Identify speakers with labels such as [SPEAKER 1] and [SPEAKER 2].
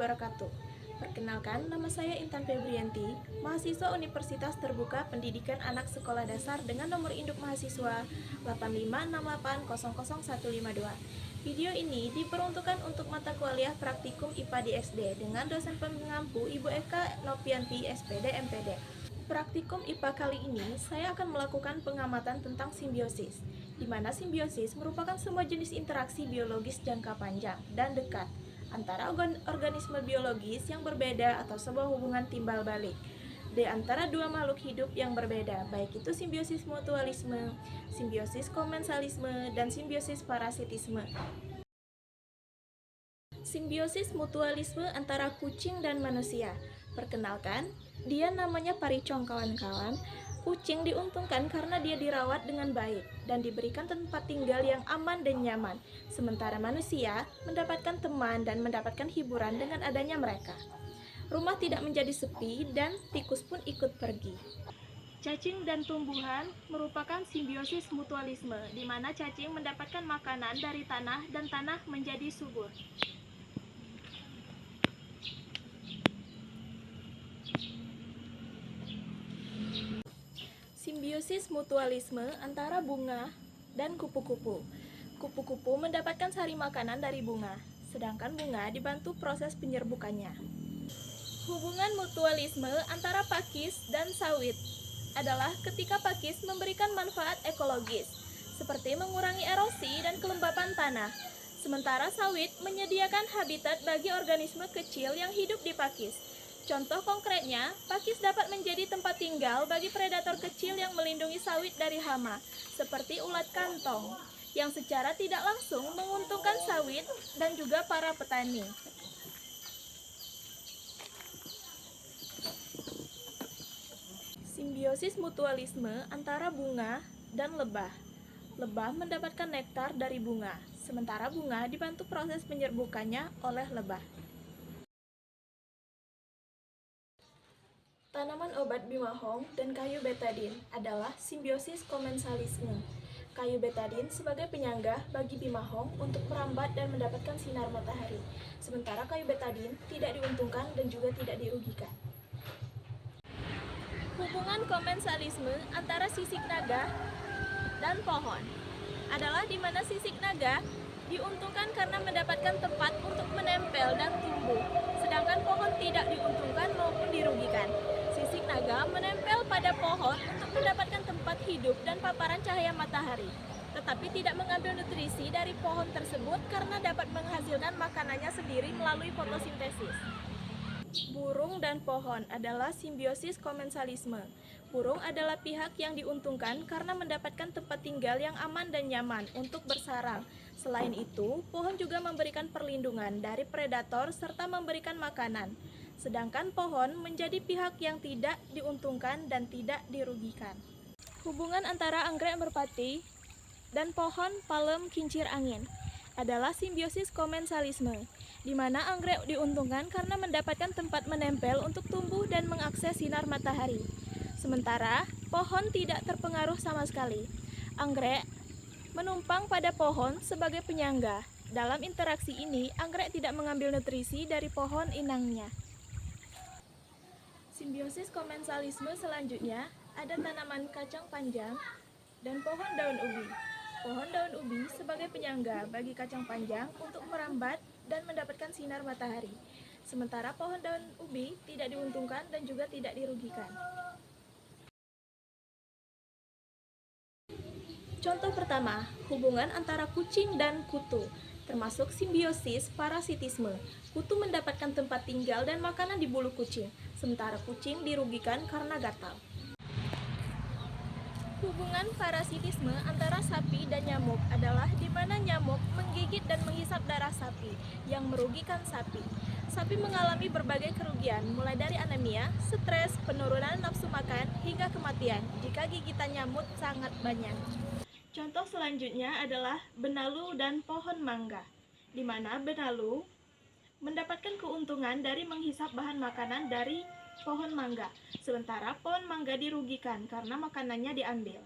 [SPEAKER 1] wabarakatuh. Perkenalkan, nama saya Intan Febrianti, mahasiswa Universitas Terbuka Pendidikan Anak Sekolah Dasar dengan nomor induk mahasiswa 856800152. Video ini diperuntukkan untuk mata kuliah praktikum IPA di SD dengan dosen pengampu Ibu Eka Novianti, SPD, MPD. Praktikum IPA kali ini, saya akan melakukan pengamatan tentang simbiosis, di mana simbiosis merupakan semua jenis interaksi biologis jangka panjang dan dekat antara organisme biologis yang berbeda atau sebuah hubungan timbal balik di antara dua makhluk hidup yang berbeda, baik itu simbiosis mutualisme, simbiosis komensalisme, dan simbiosis parasitisme. Simbiosis mutualisme antara kucing dan manusia. Perkenalkan, dia namanya paricong kawan-kawan. Kucing diuntungkan karena dia dirawat dengan baik dan diberikan tempat tinggal yang aman dan nyaman. Sementara manusia mendapatkan teman dan mendapatkan hiburan dengan adanya mereka. Rumah tidak menjadi sepi dan tikus pun ikut pergi. Cacing dan tumbuhan merupakan simbiosis mutualisme, di mana cacing mendapatkan makanan dari tanah dan tanah menjadi subur. Simbiosis mutualisme antara bunga dan kupu-kupu. Kupu-kupu mendapatkan sari makanan dari bunga, sedangkan bunga dibantu proses penyerbukannya. Hubungan mutualisme antara pakis dan sawit adalah ketika pakis memberikan manfaat ekologis, seperti mengurangi erosi dan kelembapan tanah, sementara sawit menyediakan habitat bagi organisme kecil yang hidup di pakis. Contoh konkretnya, pakis dapat menjadi tempat tinggal bagi predator kecil yang melindungi sawit dari hama, seperti ulat kantong, yang secara tidak langsung menguntungkan sawit dan juga para petani. Simbiosis mutualisme antara bunga dan lebah. Lebah mendapatkan nektar dari bunga, sementara bunga dibantu proses penyerbukannya oleh lebah. Tanaman obat bimahong dan kayu betadin adalah simbiosis komensalisme. Kayu betadin sebagai penyangga bagi bimahong untuk merambat dan mendapatkan sinar matahari, sementara kayu betadin tidak diuntungkan dan juga tidak dirugikan. Hubungan komensalisme antara sisik naga dan pohon adalah di mana sisik naga diuntungkan karena mendapatkan tempat untuk menempel dan tumbuh, sedangkan pohon tidak diuntungkan maupun dirugikan. Sisik naga menempel pada pohon untuk mendapatkan tempat hidup dan paparan cahaya matahari, tetapi tidak mengambil nutrisi dari pohon tersebut karena dapat menghasilkan makanannya sendiri melalui fotosintesis. Burung dan pohon adalah simbiosis komensalisme. Burung adalah pihak yang diuntungkan karena mendapatkan tempat tinggal yang aman dan nyaman untuk bersarang. Selain itu, pohon juga memberikan perlindungan dari predator serta memberikan makanan. Sedangkan pohon menjadi pihak yang tidak diuntungkan dan tidak dirugikan. Hubungan antara anggrek merpati dan pohon palem kincir angin adalah simbiosis komensalisme, di mana anggrek diuntungkan karena mendapatkan tempat menempel untuk tumbuh dan mengakses sinar matahari. Sementara pohon tidak terpengaruh sama sekali. Anggrek menumpang pada pohon sebagai penyangga. Dalam interaksi ini, anggrek tidak mengambil nutrisi dari pohon inangnya. Simbiosis komensalisme selanjutnya ada tanaman kacang panjang dan pohon daun ubi. Pohon daun ubi sebagai penyangga bagi kacang panjang untuk merambat dan mendapatkan sinar matahari. Sementara pohon daun ubi tidak diuntungkan dan juga tidak dirugikan. Contoh pertama, hubungan antara kucing dan kutu, termasuk simbiosis parasitisme. Kutu mendapatkan tempat tinggal dan makanan di bulu kucing, sementara kucing dirugikan karena gatal. Hubungan parasitisme antara sapi dan nyamuk adalah di mana nyamuk menggigit dan menghisap darah sapi, yang merugikan sapi. Sapi mengalami berbagai kerugian, mulai dari anemia, stres, penurunan nafsu makan, hingga kematian jika gigitan nyamuk sangat banyak. Contoh selanjutnya adalah benalu dan pohon mangga, di mana benalu mendapatkan keuntungan dari menghisap bahan makanan dari pohon mangga, sementara pohon mangga dirugikan karena makanannya diambil.